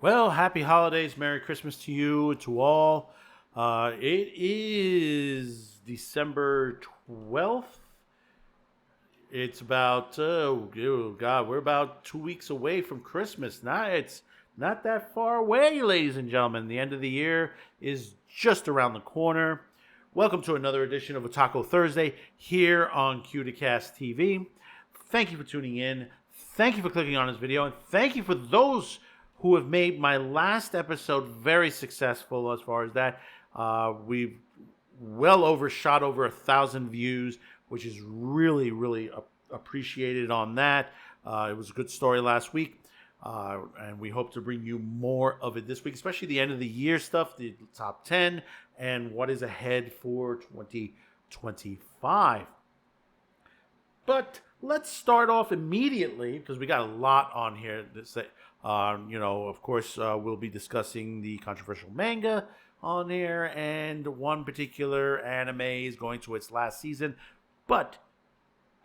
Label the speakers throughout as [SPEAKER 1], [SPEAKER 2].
[SPEAKER 1] Well, happy holidays, Merry Christmas to you, to all. It is December 12th. It's about, oh God, we're about 2 weeks away from Christmas. Now it's not that far away, ladies and gentlemen. The end of the year is just around the corner. Welcome to another edition of Otaku Thursday here on Cast TV. Thank you for tuning in. Thank you for clicking on this video. And thank you for those who have made my last episode very successful as far as that. We've well overshot over 1,000 views, which is really appreciated on that. It was a good story last week, and we hope to bring you more of it this week, especially the end of the year stuff, the top 10, and what is ahead for 2025. But let's start off immediately because we got a lot on here. Of course, we'll be discussing the controversial manga on there, and one particular anime is going to its last season, but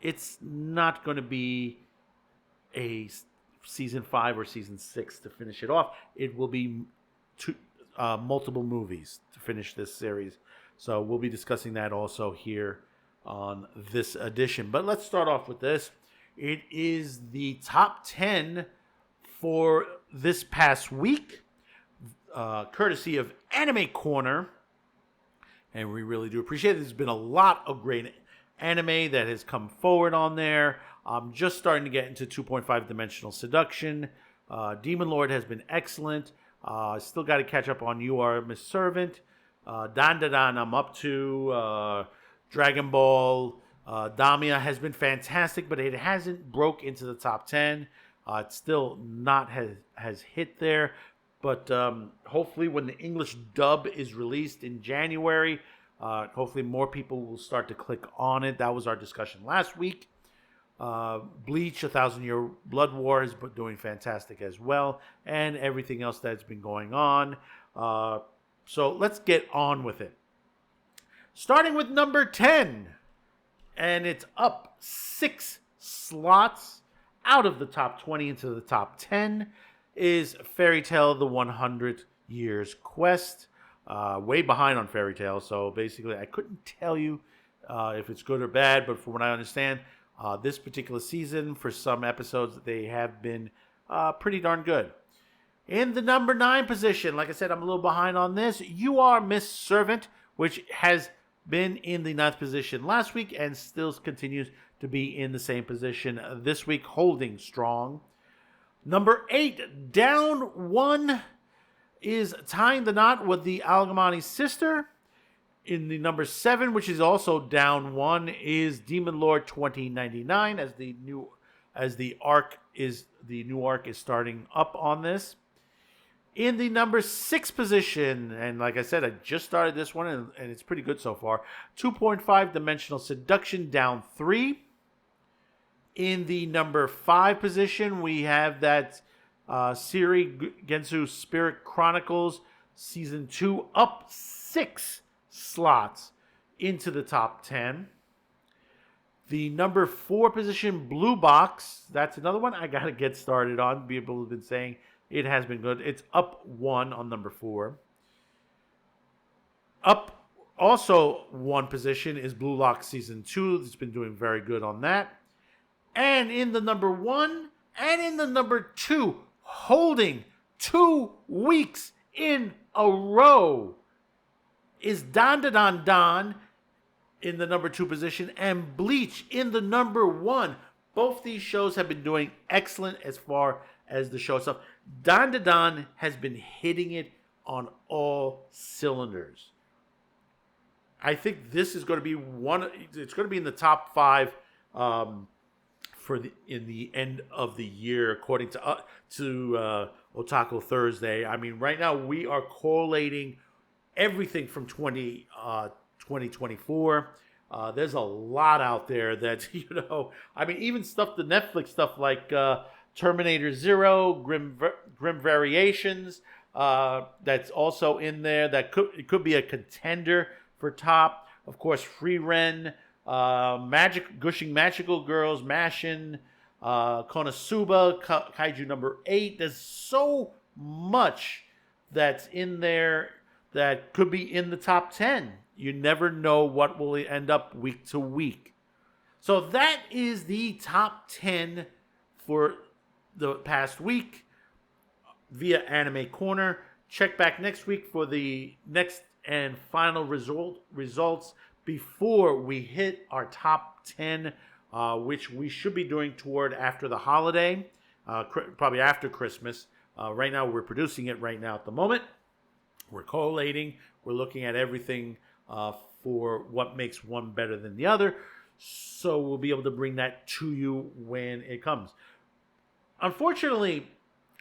[SPEAKER 1] it's not going to be a season 5 or season 6 to finish it off. It will be multiple movies to finish this series. So we'll be discussing that also here on this edition. But let's start off with this. It is the top 10 for this past week, courtesy of Anime Corner. And we really do appreciate it. There's been a lot of great anime that has come forward on there. I'm just starting to get into 2.5 Dimensional Seduction. Demon Lord has been excellent. Still got to catch up on You Are Miss Servant. Dan I'm up to. Dragon Ball Damia has been fantastic, but it hasn't broke into the top 10. It's still not has hit there. But hopefully when the English dub is released in January, hopefully more people will start to click on it. That was our discussion last week. Bleach, 1,000 Year Blood War is doing fantastic as well. And everything else that's been going on. So let's get on with it. Starting with number 10. And it's up 6 slots out of the top 20 into the top 10 is Fairy Tail The 100 Years Quest. Way behind on Fairy Tail, so basically I couldn't tell you if it's good or bad, but from what I understand, this particular season, for some episodes, they have been pretty darn good. In the number 9 position, like I said, I'm a little behind on this. You Are Miss Servant, which has been in the 9th position last week and still continues to be in the same position this week, holding strong. Number 8, down 1, is Tying the Knot with the Algamani Sister. In the number 7, which is also down 1, is Demon Lord 2099 as the new arc is starting up on this. In the number 6 position, and like I said, I just started this one, and it's pretty good so far. 2.5 Dimensional Seduction, down 3. In the number 5 position, we have that Siri Gensu Spirit Chronicles Season 2, up 6 slots into the top 10. The number 4 position, Blue Box, that's another one I got to get started on. People have been saying it has been good. It's up 1 on number 4. Up also 1 position is Blue Lock Season 2. It's been doing very good on that. And in the number 1 and in the number 2, holding 2 weeks in a row, is Dan in the number 2 position and Bleach in the number 1. Both these shows have been doing excellent as far as the show itself. Dan has been hitting it on all cylinders. I think this is going to be it's going to be in the top 5 in the end of the year, according to Otaku Thursday. I mean, right now we are correlating everything from 2024. There's a lot out there that, even the Netflix stuff like Terminator Zero, Grim Variations, that's also in there. It could be a contender for top. Of course, Free Ren, Gushing Magical Girls, Mashin, Konosuba, Kaiju number 8. There's so much that's in there that could be in the top 10. You never know what will end up week to week. So that is the top 10 for the past week via Anime Corner. Check back next week for the next and final results before we hit our top 10, which we should be doing toward after the holiday, probably after Christmas. Right now, we're producing it right now at the moment. We're collating. We're looking at everything for what makes one better than the other. So we'll be able to bring that to you when it comes. Unfortunately,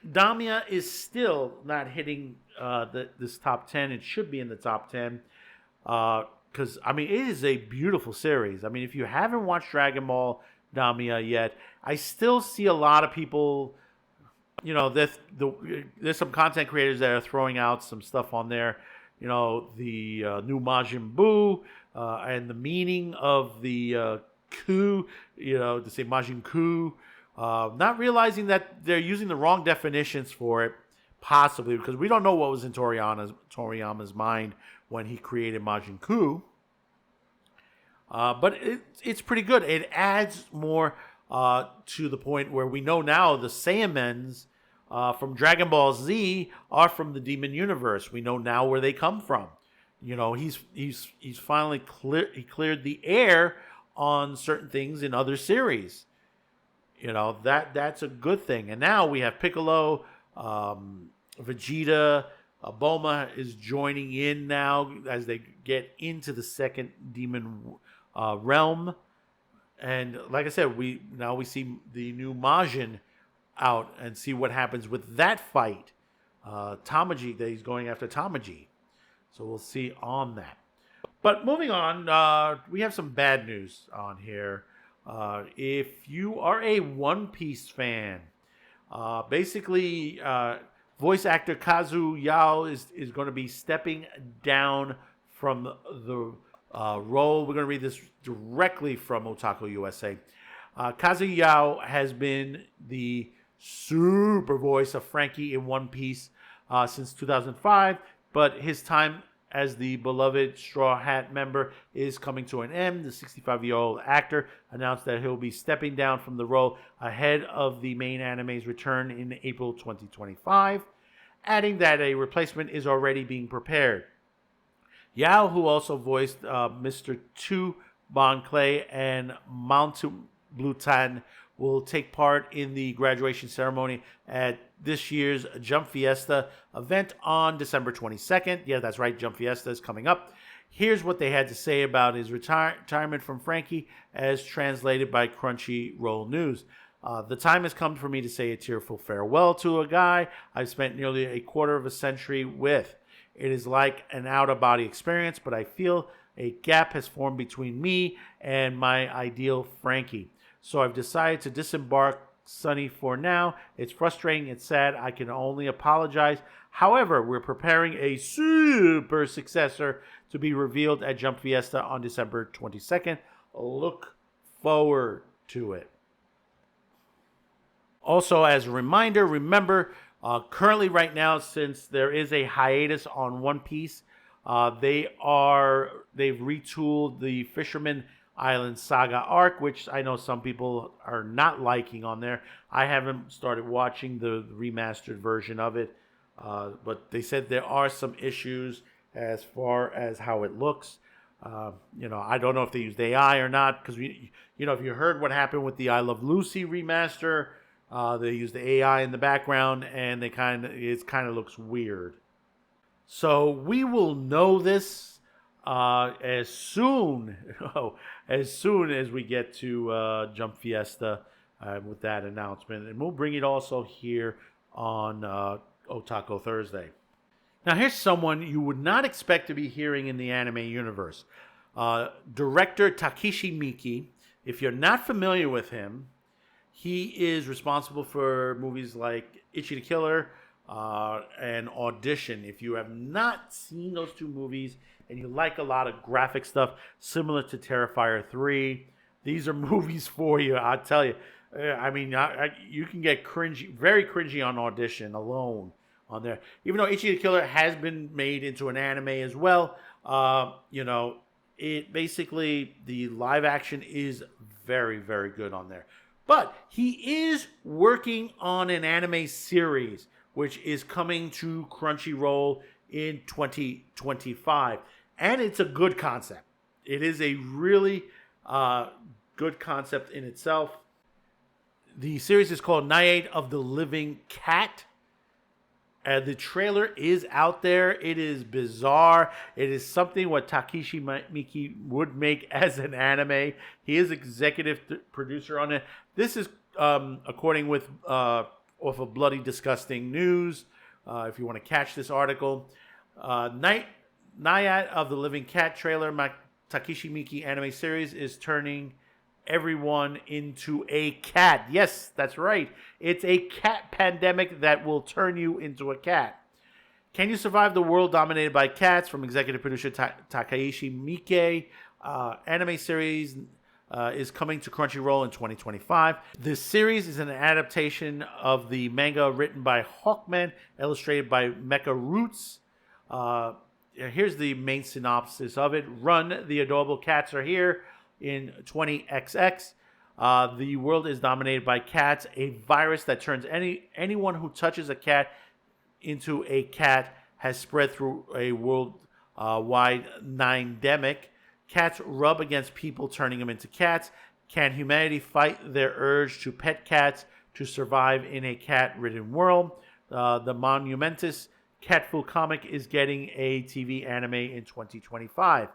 [SPEAKER 1] Damia is still not hitting this top 10. It should be in the top 10 because, I mean, it is a beautiful series. I mean, if you haven't watched Dragon Ball Damia yet, I still see a lot of people, you know, there's some content creators that are throwing out some stuff on there. You know, the new Majin Buu and the meaning of the coup, you know, to say Majin Coup. Not realizing that they're using the wrong definitions for it, possibly, because we don't know what was in Toriyama's mind when he created Majin Buu. But it's pretty good. It adds more to the point where we know now the Saiyamens from Dragon Ball Z are from the Demon Universe. We know now where they come from. You know, he's finally cleared the air on certain things in other series. You know, that's a good thing. And now we have Piccolo, Vegeta, Bulma is joining in now as they get into the second demon realm. And like I said, we see the new Majin out and see what happens with that fight. Tamaji, that he's going after Tamaji. So we'll see on that. But moving on, we have some bad news on here. If you are a One Piece fan, basically, voice actor Kazu Yao is going to be stepping down from the role. We're going to read this directly from Otaku USA. Kazu Yao has been the super voice of Frankie in One Piece since 2005, but his time as the beloved Straw Hat member is coming to an end. The 65-year-old actor announced that he'll be stepping down from the role ahead of the main anime's return in April 2025, adding that a replacement is already being prepared. Yao, who also voiced Mr. Tu Bon Clay and Mountu Blutan, will take part in the graduation ceremony at this year's Jump Fiesta event on December 22nd. Yeah, that's right, Jump Fiesta is coming up. Here's what they had to say about his retirement from Frankie, as translated by Crunchyroll News. The time has come for me to say a tearful farewell to a guy I've spent nearly a quarter of a century with. It is like an out-of-body experience, but I feel a gap has formed between me and my ideal Frankie. So I've decided to disembark Sunny for now. It's frustrating, it's sad, I can only apologize. However, we're preparing a super successor to be revealed at Jump Fiesta on December 22nd. Look forward to it. Also, as a reminder, remember, currently right now, since there is a hiatus on One Piece, they've retooled the Fisherman Island Saga arc, which I know some people are not liking on there. I haven't started watching the remastered version of it, but they said there are some issues as far as how it looks. You know, I don't know if they used AI or not, because you know, if you heard what happened with the I Love Lucy remaster, they used the AI in the background, and it kind of looks weird. So we will know this as soon as we get to Jump Fiesta with that announcement, and we'll bring it also here on Otaku Thursday. Now, here's someone you would not expect to be hearing in the anime universe. Director Takeshi Miki. If you're not familiar with him, he is responsible for movies like Ichi the Killer and Audition. If you have not seen those two movies and you like a lot of graphic stuff similar to Terrifier 3, these are movies for you, I tell you. I mean, you can get cringy, very cringy on Audition alone on there. Even though Ichi the Killer has been made into an anime as well, it basically, the live action is very, very good on there. But he is working on an anime series, which is coming to Crunchyroll in 2025. And it's a good concept. It is a really good concept in itself. The series is called Night of the Living Cat. The trailer is out there. It is bizarre. It is something what Takeshi Miki would make as an anime. He is executive producer on it. This is according with off of Bloody Disgusting News. If you want to catch this article, Night of the Living Cat trailer. Takeshi Miki anime series is turning everyone into a cat. Yes, that's right. It's a cat pandemic that will turn you into a cat. Can you survive the world dominated by cats? From executive producer Takeshi Miike. Anime series is coming to Crunchyroll in 2025. This series is an adaptation of the manga written by Hawkman, illustrated by Mecha Roots. Here's the main synopsis of it. Run, the adorable cats are here. In 20XX, the world is dominated by cats, a virus that turns anyone who touches a cat into a cat has spread through a worldwide nindemic. Cats rub against people, turning them into cats. Can humanity fight their urge to pet cats to survive in a cat-ridden world? The monumentous Catful comic is getting a TV anime in 2025.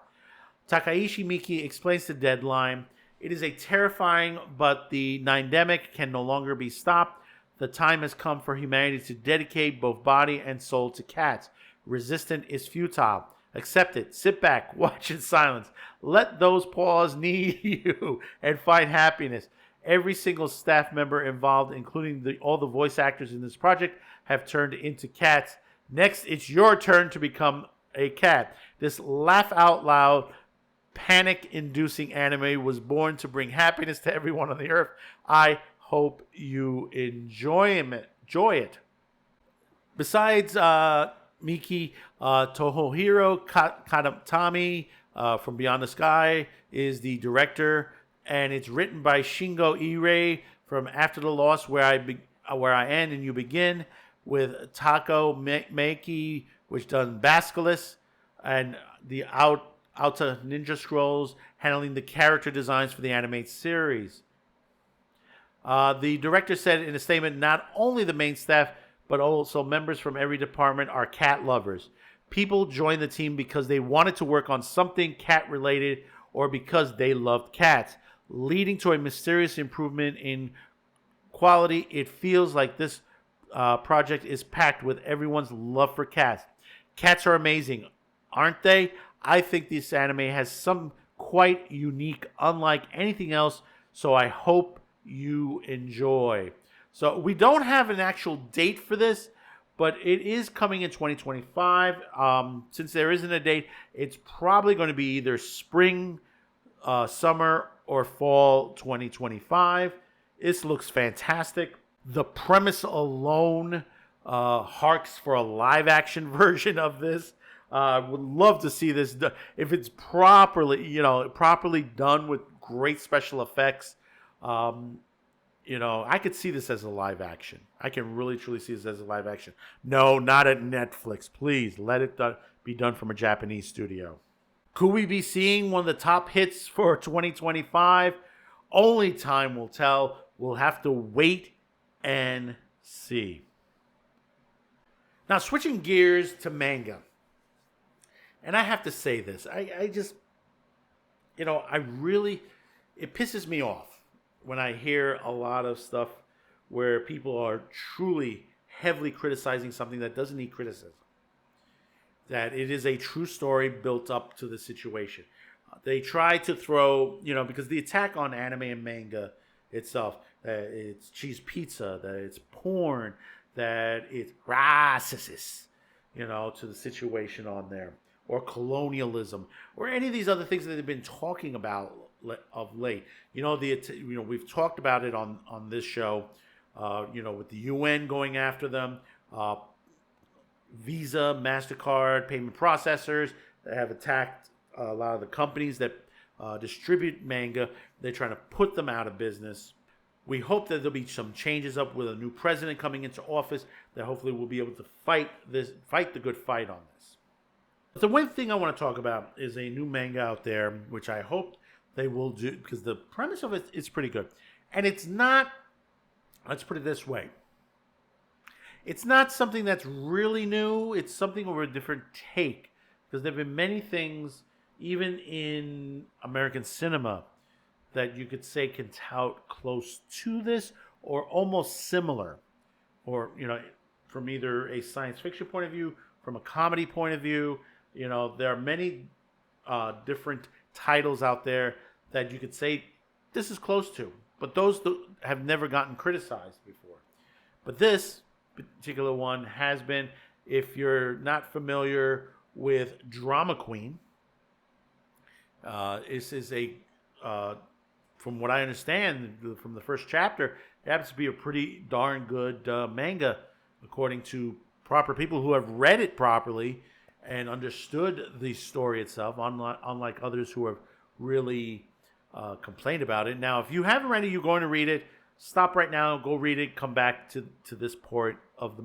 [SPEAKER 1] Takeshi Miki explains the deadline. It is a terrifying, but the nindemic can no longer be stopped. The time has come for humanity to dedicate both body and soul to cats. Resistance is futile. Accept it. Sit back. Watch in silence. Let those paws need you and find happiness. Every single staff member involved, including all the voice actors in this project, have turned into cats. Next, it's your turn to become a cat. This laugh out loud, panic-inducing anime was born to bring happiness to everyone on the earth. I hope you enjoy it. Besides Miki, Tomohiro Katami from Beyond the Sky is the director, and it's written by Shingo Irei from After the Loss, Where I End and You Begin, with Tako Meiki, which done Basculus, and the Alta Ninja Scrolls, handling the character designs for the animated series. The director said in a statement, not only the main staff, but also members from every department are cat lovers. People joined the team because they wanted to work on something cat-related or because they loved cats, leading to a mysterious improvement in quality. It feels like this project is packed with everyone's love for cats. Cats are amazing, aren't they? I think this anime has some quite unique, unlike anything else, so I hope you enjoy. So we don't have an actual date for this, but it is coming in 2025. Since there isn't a date, it's probably going to be either spring, summer, or fall 2025. This looks fantastic. The premise alone harks for a live-action version of this. Would love to see this if it's properly done with great special effects. I could see this as a live action. I can really truly see this as a live action. No, not at Netflix. Please let it be done from a Japanese studio. Could we be seeing one of the top hits for 2025? Only time will tell. We'll have to wait and see. Now, switching gears to manga. And I have to say this. I just, it pisses me off when I hear a lot of stuff where people are truly heavily criticizing something that doesn't need criticism. That it is a true story built up to the situation. They try to throw, because the attack on anime and manga itself, it's cheese pizza, that it's porn, that it's racist, to the situation on there, or colonialism, or any of these other things that they've been talking about of late. We've talked about it on this show, with the UN going after them, Visa, MasterCard, payment processors that have attacked a lot of the companies that distribute manga. They're trying to put them out of business. We hope that there'll be some changes up with a new president coming into office that hopefully will be able to fight the good fight on this. But the one thing I want to talk about is a new manga out there, which I hope they will do, because the premise of it is pretty good. And it's not, let's put it this way, it's not something that's really new. It's something of a different take, because there have been many things, even in American cinema, that you could say can tout close to this or almost similar, or from either a science fiction point of view, from a comedy point of view. There are many different titles out there that you could say this is close to, but those have never gotten criticized before. But this particular one has been. If you're not familiar with Drama Queen, this is a from what I understand from the first chapter, it happens to be a pretty darn good manga, according to proper people who have read it properly and understood the story itself, unlike others who have really complained about it. Now, if you haven't read it, you're going to read it, stop right now, go read it, come back to this part of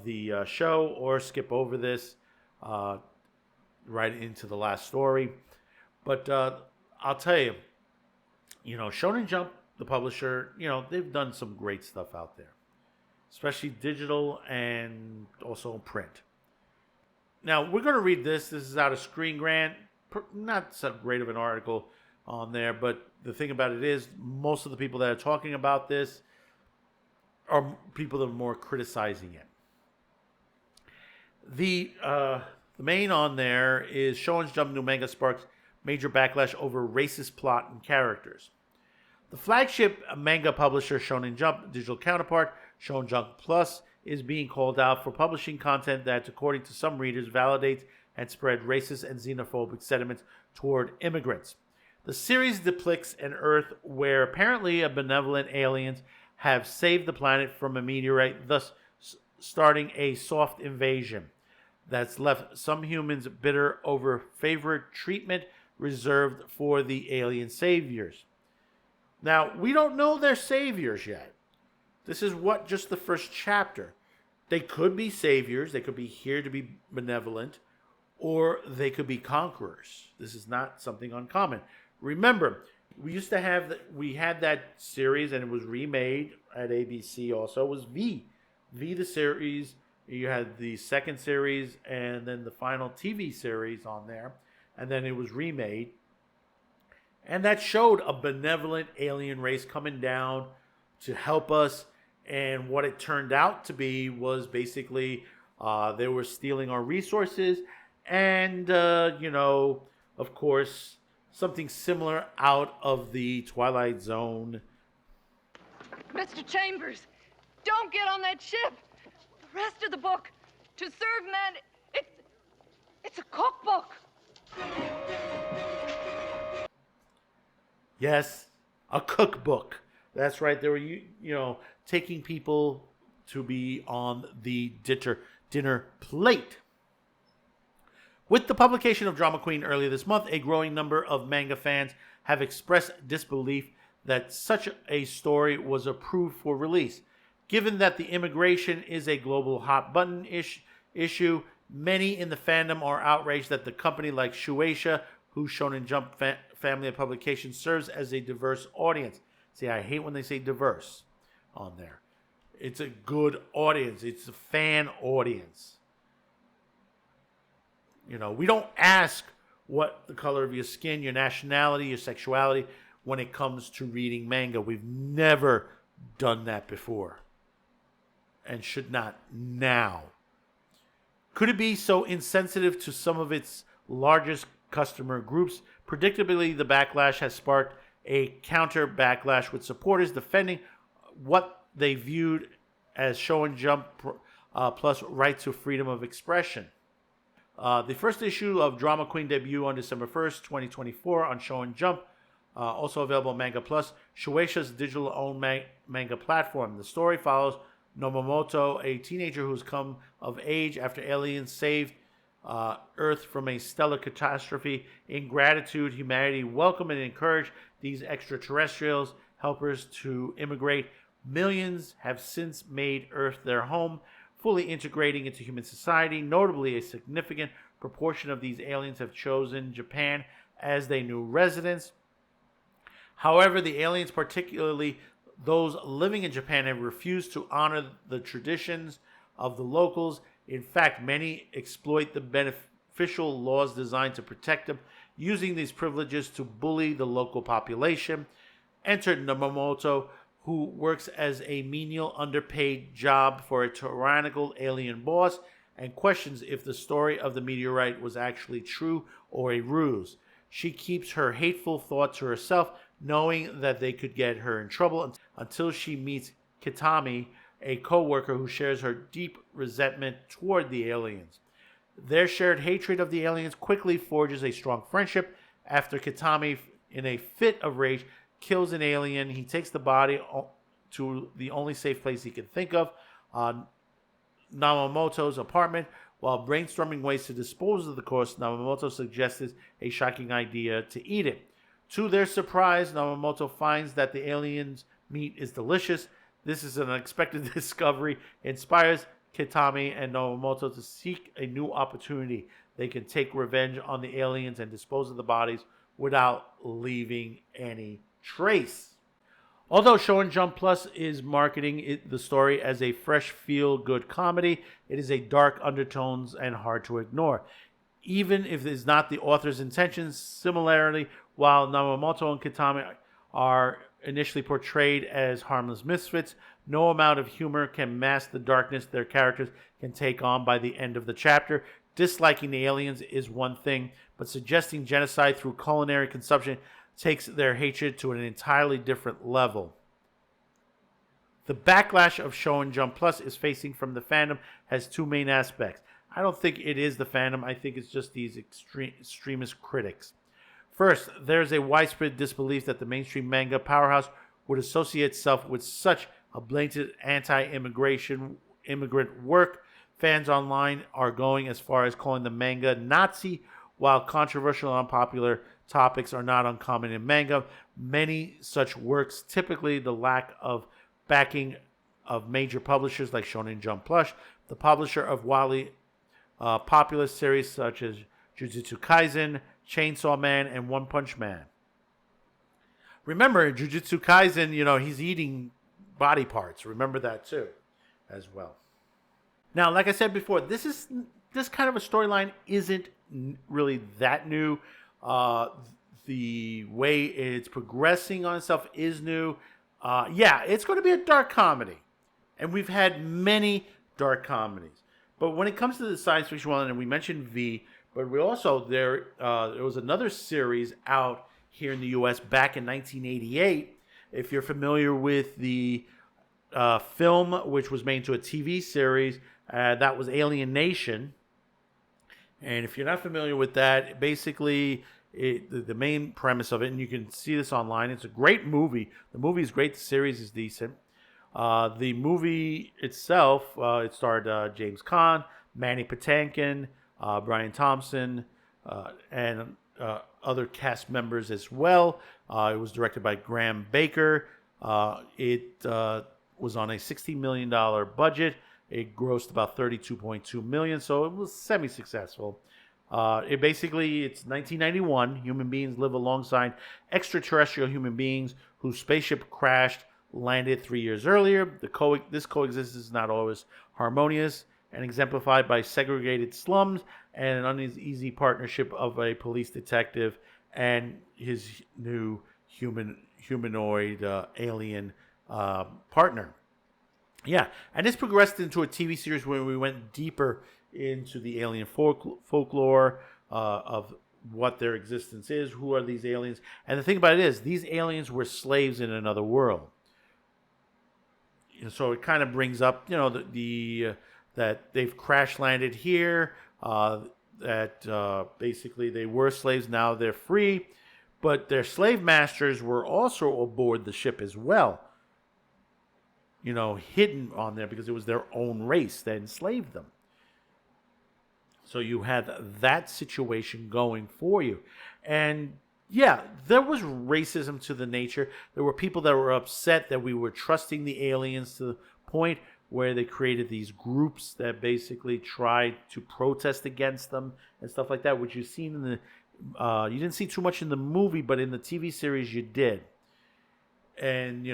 [SPEAKER 1] the show, or skip over this right into the last story. But I'll tell you, Shonen Jump, the publisher, they've done some great stuff out there, especially digital and also print. Now, we're going to read this. This is out of Screen Grant. Not so great of an article on there, but the thing about it is most of the people that are talking about this are people that are more criticizing it. The main on there is Shonen Jump new manga sparks major backlash over racist plot and characters. The flagship manga publisher Shonen Jump digital counterpart, Shonen Jump Plus, is being called out for publishing content that, according to some readers, validates and spread racist and xenophobic sentiments toward immigrants. The series depicts an Earth where apparently a benevolent aliens have saved the planet from a meteorite, thus starting a soft invasion that's left some humans bitter over favorite treatment reserved for the alien saviors. Now, we don't know they're saviors yet. This is just the first chapter. They could be saviors, they could be here to be benevolent, or they could be conquerors. This is not something uncommon. Remember, we had that series, and it was remade at ABC also. It was V the series. You had the second series and then the final TV series on there, and then it was remade. And that showed a benevolent alien race coming down to help us. And what it turned out to be was basically they were stealing our resources. And, of course, something similar out of the Twilight Zone.
[SPEAKER 2] Mr. Chambers, don't get on that ship. The rest of the book, To Serve Man, it's a cookbook.
[SPEAKER 1] Yes, a cookbook. That's right. They were, taking people to be on the dinner plate. With the publication of Drama Queen earlier this month, a growing number of manga fans have expressed disbelief that such a story was approved for release. Given that the immigration is a global hot-button issue, many in the fandom are outraged that the company like Shueisha, whose Shonen Jump family of publications serves as a diverse audience. See, I hate when they say diverse on there. It's a good audience. It's a fan audience. We don't ask what the color of your skin, your nationality, your sexuality when it comes to reading manga. We've never done that before and should not now. Could it be so insensitive to some of its largest customer groups? Predictably, the backlash has sparked a counter backlash with supporters defending what they viewed as Shonen Jump Plus right to freedom of expression. The first issue of Drama Queen debuted on December 1st, 2024 on Shonen Jump, also available on Manga Plus, Shueisha's digital-owned manga platform. The story follows Nomomoto, a teenager who's come of age after aliens saved Earth from a stellar catastrophe. In gratitude, humanity welcomed and encouraged these extraterrestrials, helpers to immigrate. Millions have since made Earth their home, fully integrating into human society. Notably, a significant proportion of these aliens have chosen Japan as their new residence. However, the aliens, particularly those living in Japan, have refused to honor the traditions of the locals. In fact, many exploit the beneficial laws designed to protect them, using these privileges to bully the local population. Enter Namamoto, who works as a menial, underpaid job for a tyrannical alien boss and questions if the story of the meteorite was actually true or a ruse. She keeps her hateful thoughts to herself, knowing that they could get her in trouble until she meets Kitami, a co-worker who shares her deep resentment toward the aliens. Their shared hatred of the aliens quickly forges a strong friendship. After Kitami, in a fit of rage, kills an alien, he takes the body to the only safe place he can think of, Namamoto's apartment. While brainstorming ways to dispose of the corpse, Namamoto suggests a shocking idea to eat it. To their surprise, Namamoto finds that the alien's meat is delicious. This is an unexpected discovery, inspires Kitami and Namamoto to seek a new opportunity. They can take revenge on the aliens and dispose of the bodies without leaving any trace. Although Shonen Jump Plus is marketing the story as a fresh, feel-good comedy, it is a dark undertones and hard to ignore. Even if it is not the author's intentions, similarly, while Namamoto and Kitami are initially portrayed as harmless misfits, no amount of humor can mask the darkness their characters can take on by the end of the chapter. Disliking the aliens is one thing, but suggesting genocide through culinary consumption takes their hatred to an entirely different level. The backlash of Shonen Jump Plus is facing from the fandom has two main aspects. I don't think it is the fandom. I think it's just these extremist critics. First, there's a widespread disbelief that the mainstream manga powerhouse would associate itself with such a blatant immigrant work. Fans online are going as far as calling the manga Nazi. While controversial and unpopular topics are not uncommon in manga, many such works, typically the lack of backing of major publishers like Shonen Jump Plus, the publisher of widely popular series such as Jujutsu Kaisen, Chainsaw Man, and One Punch Man. Remember, Jujutsu Kaisen, he's eating body parts. Remember that too, as well. Now, like I said before, this kind of a storyline isn't really that new. The way it's progressing on itself is new. It's going to be a dark comedy, and we've had many dark comedies. But when it comes to the science fiction one, and we mentioned V, but we also there was another series out here in the U.S. back in 1988. If you're familiar with the film, which was made into a TV series, that was Alien Nation. And if you're not familiar with that, basically the main premise of it, and you can see this online, it's a great movie. The movie is great. The series is decent. The movie itself, it starred James Caan, Manny Patinkin, Brian Thompson, and other cast members as well. It was directed by Graham Baker. It was on a $60 million budget. It grossed about $32.2 million, so it was semi-successful. It's 1991. Human beings live alongside extraterrestrial human beings whose spaceship crashed, landed 3 years earlier. This coexistence is not always harmonious and exemplified by segregated slums and an uneasy partnership of a police detective and his new humanoid alien partner. Yeah, and this progressed into a TV series where we went deeper into the alien folklore of what their existence is, who are these aliens. And the thing about it is, these aliens were slaves in another world. So it kind of brings up, that they've crash landed here, that basically they were slaves, now they're free, but their slave masters were also aboard the ship as well. hidden on there because it was their own race that enslaved them. So you had that situation going for you. And yeah, there was racism to the nature. There were people that were upset that we were trusting the aliens to the point where they created these groups that basically tried to protest against them and stuff like that, which you've seen in the you didn't see too much in the movie, but in the TV series you did. And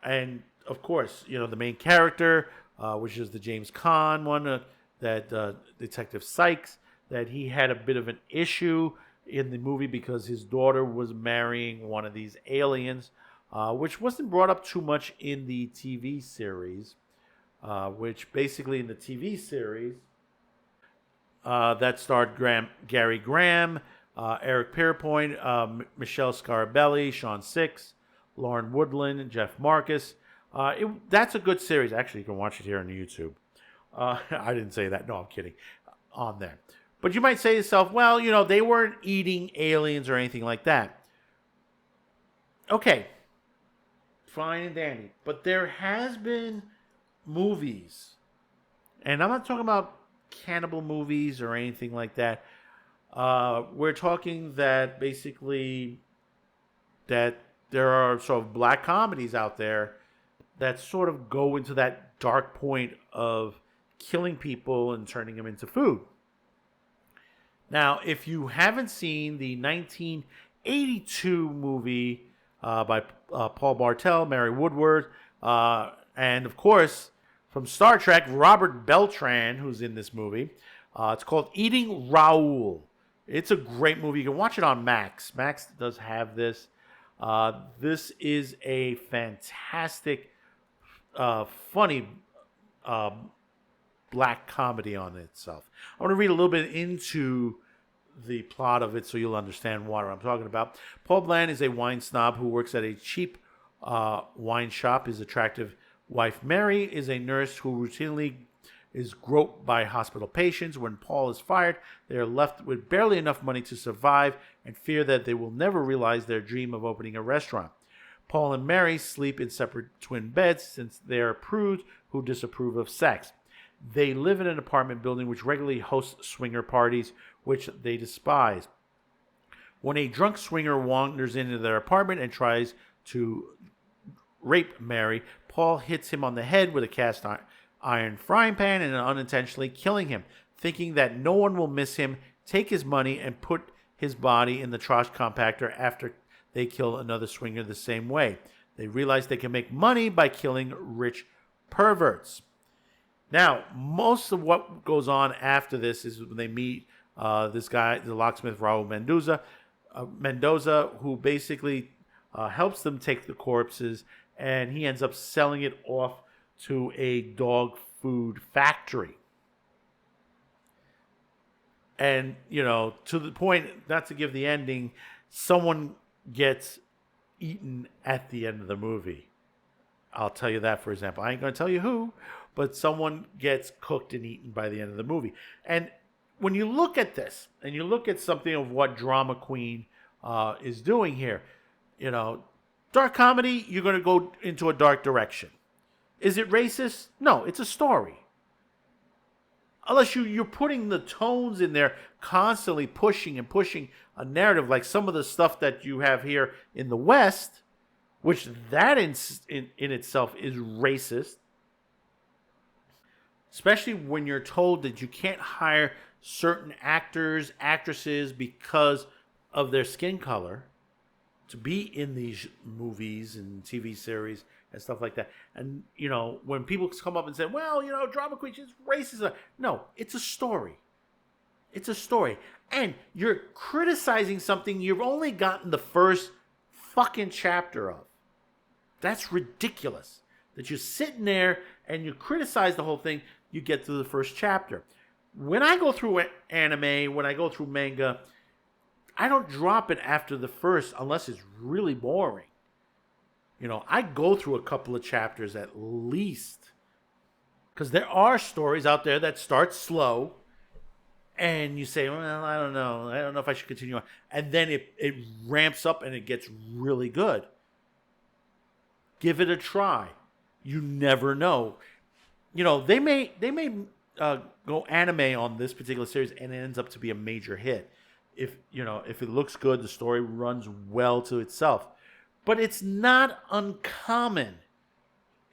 [SPEAKER 1] and of course, the main character, which is the James Caan one, that Detective Sykes, that he had a bit of an issue in the movie because his daughter was marrying one of these aliens, which wasn't brought up too much in the TV series. Which basically in the TV series that starred Gary Graham, Eric Pierpoint, Michelle Scarabelli, Sean Six, Lauren Woodland, Jeff Marcus. That's a good series. Actually, you can watch it here on YouTube. I didn't say that. No, I'm kidding. On there. But you might say to yourself, well, they weren't eating aliens or anything like that. Okay. Fine and dandy. But there has been movies. And I'm not talking about cannibal movies or anything like that. We're talking that basically that there are sort of black comedies out there that sort of go into that dark point of killing people and turning them into food. Now, if you haven't seen the 1982 movie by Paul Bartel, Mary Woodward, and of course, from Star Trek, Robert Beltran, who's in this movie. It's called Eating Raoul. It's a great movie. You can watch it on Max. Max does have this. This is a fantastic, funny black comedy on itself. I want to read a little bit into the plot of it so you'll understand what I'm talking about. Paul Bland is a wine snob who works at a cheap wine shop. His attractive wife Mary is a nurse who routinely is groped by hospital patients. When Paul is fired, they are left with barely enough money to survive and fear that they will never realize their dream of opening a restaurant. Paul and Mary sleep in separate twin beds since they are prudes who disapprove of sex. They live in an apartment building which regularly hosts swinger parties, which they despise. When a drunk swinger wanders into their apartment and tries to rape Mary, Paul hits him on the head with a cast iron frying pan and unintentionally killing him, thinking that no one will miss him, take his money, and put his body in the trash compactor after they kill another swinger the same way. They realize they can make money by killing rich perverts. Now, most of what goes on after this is when they meet this guy, the locksmith Raul Mendoza, who basically helps them take the corpses, and he ends up selling it off to a dog food factory. And, to the point, not to give the ending, someone gets eaten at the end of the movie. I'll tell you that, for example. I ain't going to tell you who, but someone gets cooked and eaten by the end of the movie. And when you look at this, and you look at something of what Drama Queen is doing here, dark comedy, you're going to go into a dark direction. Is it racist? No, it's a story. Unless you're putting the tones in there, constantly pushing and pushing a narrative like some of the stuff that you have here in the West, which that in itself is racist. Especially when you're told that you can't hire certain actors, actresses because of their skin color to be in these movies and TV series and stuff like that. And, when people come up and say, well, Drama Queen is racist. No, it's a story. It's a story. And you're criticizing something you've only gotten the first fucking chapter of. That's ridiculous. That you're sitting there and you criticize the whole thing, you get to the first chapter. When I go through anime, when I go through manga, I don't drop it after the first unless it's really boring. I go through a couple of chapters at least. Because there are stories out there that start slow. And you say, well, I don't know. I don't know if I should continue on. And then it ramps up and it gets really good. Give it a try. You never know. They may go anime on this particular series, and it ends up to be a major hit. If it looks good, the story runs well to itself. But it's not uncommon,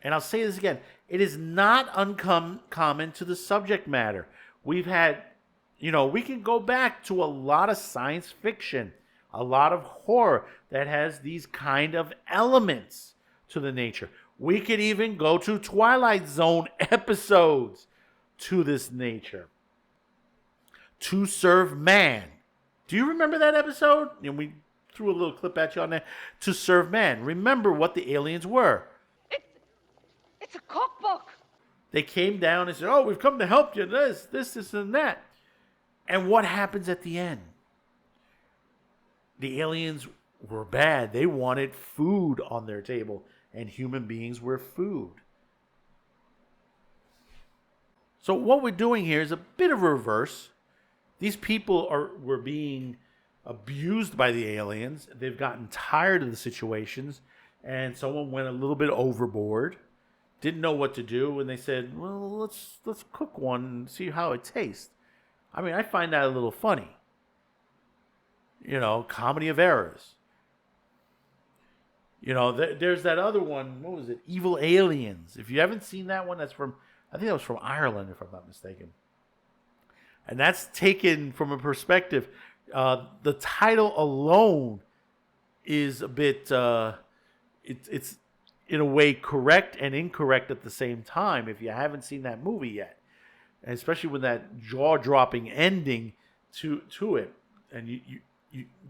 [SPEAKER 1] and I'll say this again, it is not uncommon to the subject matter. We've had, we can go back to a lot of science fiction, a lot of horror that has these kind of elements to the nature. We could even go to Twilight Zone episodes to this nature. To Serve Man. Do you remember that episode? And we threw a little clip at you on that. To Serve Man. Remember what the aliens were.
[SPEAKER 2] It's a cookbook.
[SPEAKER 1] They came down and said, "Oh, we've come to help you. This, and that." And what happens at the end? The aliens were bad. They wanted food on their table, and human beings were food. So what we're doing here is a bit of a reverse. These people were being abused by the aliens. They've gotten tired of the situations, and someone went a little bit overboard, didn't know what to do, and they said, "Well, let's cook one and see how it tastes." I mean, I find that a little funny. Comedy of errors. There's that other one. What was it? Evil Aliens. If you haven't seen that one, I think that was from Ireland, if I'm not mistaken. And that's taken from a perspective. The title alone is a bit. It's in a way correct and incorrect at the same time. If you haven't seen that movie yet, and especially with that jaw-dropping ending to it, and you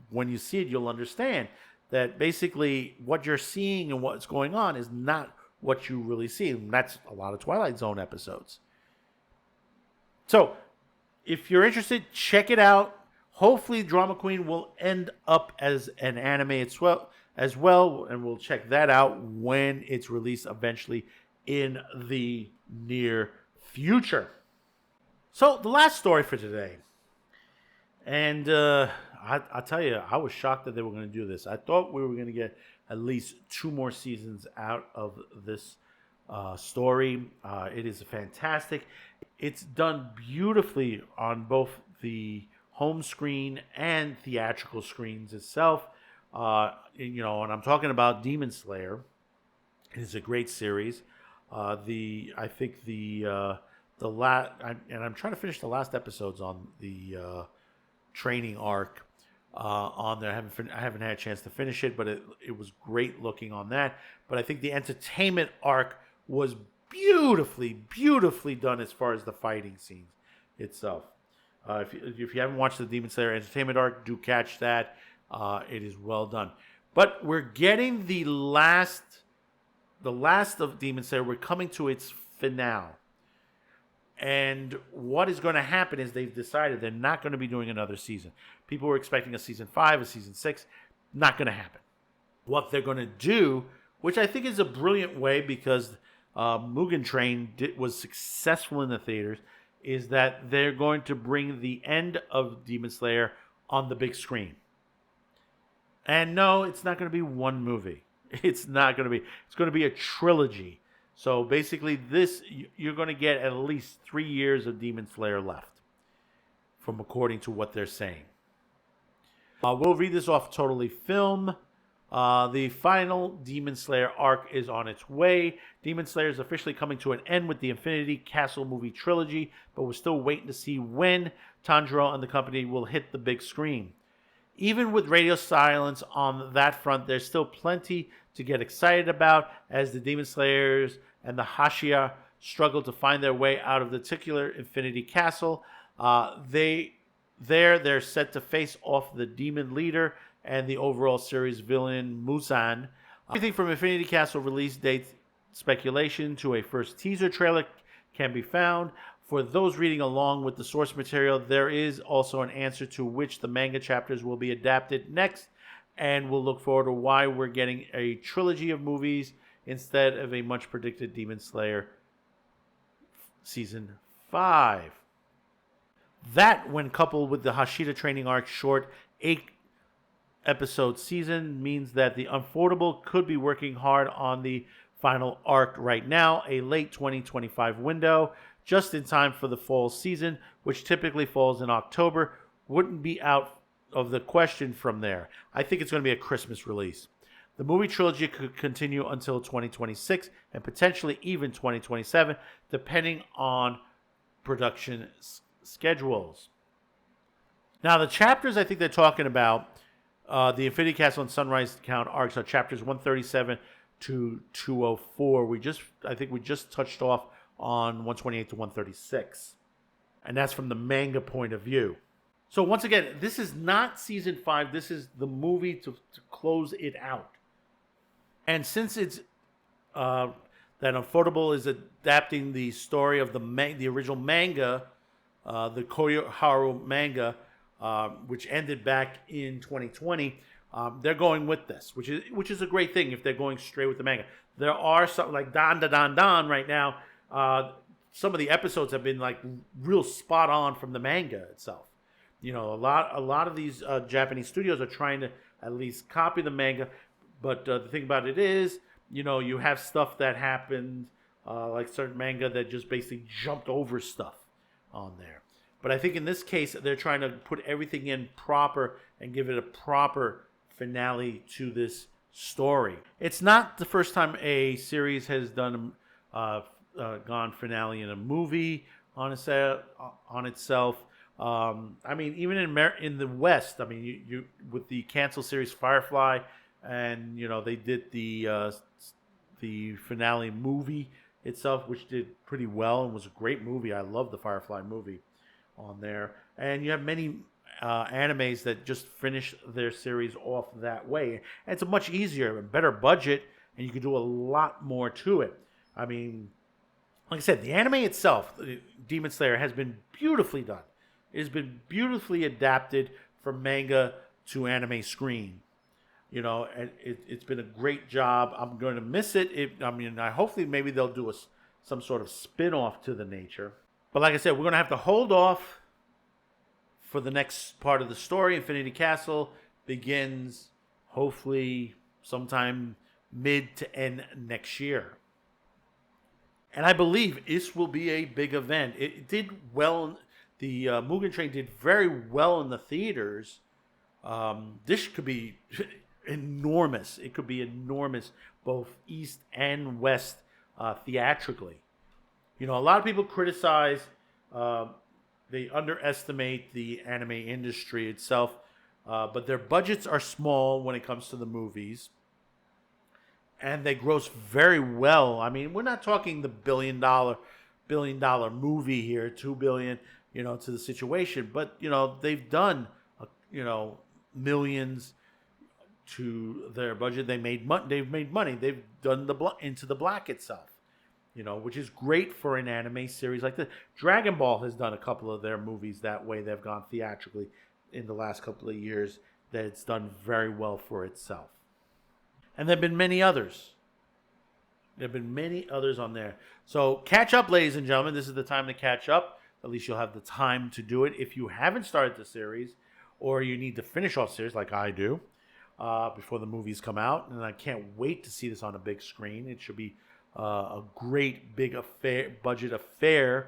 [SPEAKER 1] when you see it, you'll understand that basically what you're seeing and what's going on is not what you really see. And that's a lot of Twilight Zone episodes. So, if you're interested, check it out. Hopefully, Drama Queen will end up as an anime as well, and we'll check that out when it's released eventually in the near future. So, the last story for today. And I tell you, I was shocked that they were going to do this. I thought we were going to get at least 2 more seasons out of this story. It is fantastic. It's done beautifully on both the home screen and theatrical screens itself. And I'm talking about Demon Slayer. It is a great series. I think the last, and I'm trying to finish the last episodes on the training arc on there. I haven't had a chance to finish it, but it was great looking on that. But I think the entertainment arc was beautifully done as far as the fighting scenes itself. If you haven't watched the Demon Slayer entertainment arc, do catch that. It is well done. But we're getting the last of Demon Slayer. We're coming to its finale. And what is going to happen is they've decided they're not going to be doing another season. People were expecting a season 5, a season 6. Not going to happen. What they're going to do, which I think is a brilliant way because Mugen Train was successful in the theaters, is that they're going to bring the end of Demon Slayer on the big screen. And no, it's not going to be one movie. It's going to be a trilogy. So basically, you're going to get at least 3 years of Demon Slayer left, from according to what they're saying. We'll read this off Totally Film. The final Demon Slayer arc is on its way. Demon Slayer is officially coming to an end with the Infinity Castle movie trilogy, but we're still waiting to see when Tanjiro and the company will hit the big screen. Even with radio silence on that front, there's still plenty to get excited about as the Demon Slayers and the Hashira struggle to find their way out of the titular Infinity Castle. They're set to face off the demon leader and the overall series villain Muzan. Everything from Infinity Castle release date speculation to a first teaser trailer can be found. For those reading along with the source material, there is also an answer to which the manga chapters will be adapted next, and we'll look forward to why we're getting a trilogy of movies instead of a much predicted Demon Slayer Season 5. That, when coupled with the Hashira training arc short 8-episode season, means that the Unfoldable could be working hard on the final arc right now, a late 2025 window, just in time for the fall season, which typically falls in October. Wouldn't be out of the question from there. I think it's going to be a Christmas release. The movie trilogy could continue until 2026 and potentially even 2027, depending on production schedules. Now, the chapters I think they're talking about, the Infinity Castle and Sunrise Town arcs, are chapters 137 to 204. I think we just touched off on 128 to 136, and that's from the manga point of view. So once again, this is not season 5. This is the movie to close it out. And since it's that Ufotable is adapting the story of the original manga, the Koyoharu manga, which ended back in 2020, they're going with this, which is a great thing if they're going straight with the manga. There are some like Dan Da Dan Dan right now. Some of the episodes have been like real spot on from the manga itself. You know, a lot of these Japanese studios are trying to at least copy the manga. But the thing about it is, you know, you have stuff that happened, like certain manga that just basically jumped over stuff on there. But I think in this case, they're trying to put everything in proper and give it a proper finale to this story. It's not the first time a series has done gone finale in a movie on itself. I mean, even in the West, I mean, you with the canceled series Firefly. And you know they did the finale movie itself, which did pretty well and was a great movie. I love the Firefly movie on there. And you have many animes that just finish their series off that way. And it's a much easier, a better budget, and you can do a lot more to it. I mean, like I said, the anime itself, Demon Slayer, has been beautifully done. It has been beautifully adapted from manga to anime screen. You know, and it's been a great job. I'm going to miss it. Hopefully maybe they'll do some sort of spin-off to the nature. But like I said, we're going to have to hold off for the next part of the story. Infinity Castle begins hopefully sometime mid to end next year. And I believe this will be a big event. It did well. The Mugen Train did very well in the theaters. This could be enormous. It could be enormous both east and west theatrically. You know, a lot of people criticize, they underestimate the anime industry itself, but their budgets are small when it comes to the movies, and they gross very well. I mean, we're not talking the billion dollar movie here, 2 billion, you know, to the situation, but you know they've done, you know, millions to their budget. They've made money. They've done Into the Black itself, you know, which is great for an anime series like this. Dragon Ball has done a couple of their movies that way. They've gone theatrically in the last couple of years. That it's done very well for itself. And there have been many others. There have been many others on there. So catch up, ladies and gentlemen. This is the time to catch up. At least you'll have the time to do it. If you haven't started the series, or you need to finish off series like I do, before the movies come out, and I can't wait to see this on a big screen. It should be a great big budget affair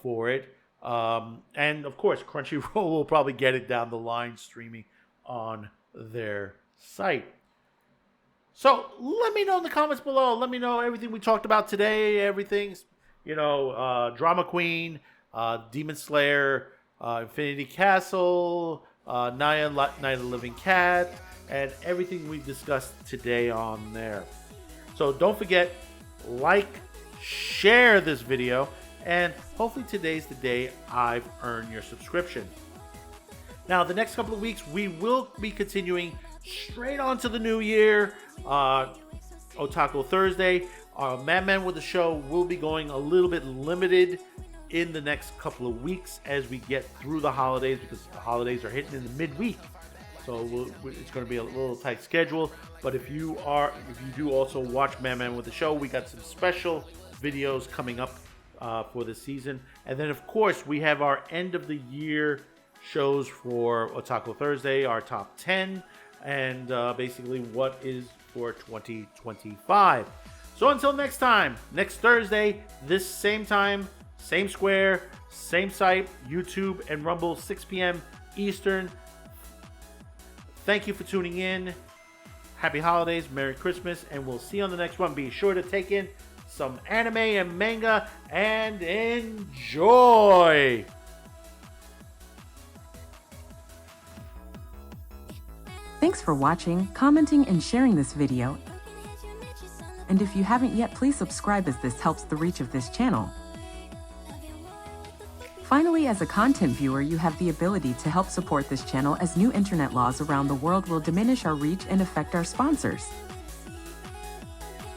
[SPEAKER 1] for it. And of course, Crunchyroll will probably get it down the line streaming on their site. So let me know in the comments below. Let me know everything we talked about today. Everything's, you know, Drama Queen, Demon Slayer, Infinity Castle, Night of the Living Cat, and everything we discussed today on there. So don't forget, like, share this video, and hopefully today's the day I've earned your subscription. Now, the next couple of weeks, we will be continuing straight on to the new year. Otaku Thursday. Madman with the Show will be going a little bit limited in the next couple of weeks as we get through the holidays, because the holidays are hitting in the midweek. So it's going to be a little tight schedule. But if you do also watch Madman with the Show, we got some special videos coming up for this season. And then, of course, we have our end of the year shows for Otaku Thursday, our top 10, and basically what is for 2025. So until next time, next Thursday, this same time, same square, same site, YouTube and Rumble, 6 p.m. Eastern. Thank you for tuning in. Happy holidays, Merry Christmas, and we'll see you on the next one. Be sure to take in some anime and manga and enjoy.
[SPEAKER 3] Thanks for watching, commenting, and sharing this video. And if you haven't yet, please subscribe as this helps the reach of this channel. Finally, as a content viewer, you have the ability to help support this channel as new internet laws around the world will diminish our reach and affect our sponsors.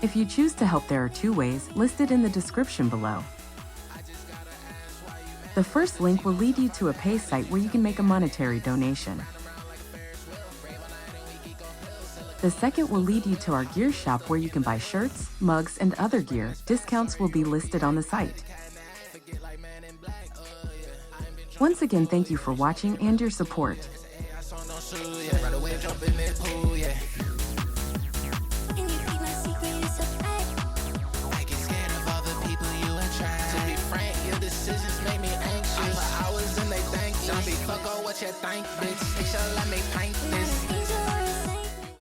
[SPEAKER 3] If you choose to help, there are 2 ways, listed in the description below. The first link will lead you to a pay site where you can make a monetary donation. The second will lead you to our gear shop where you can buy shirts, mugs, and other gear. Discounts will be listed on the site. Once again, thank you for watching and your support.
[SPEAKER 4] Fuck all what you think, bitch.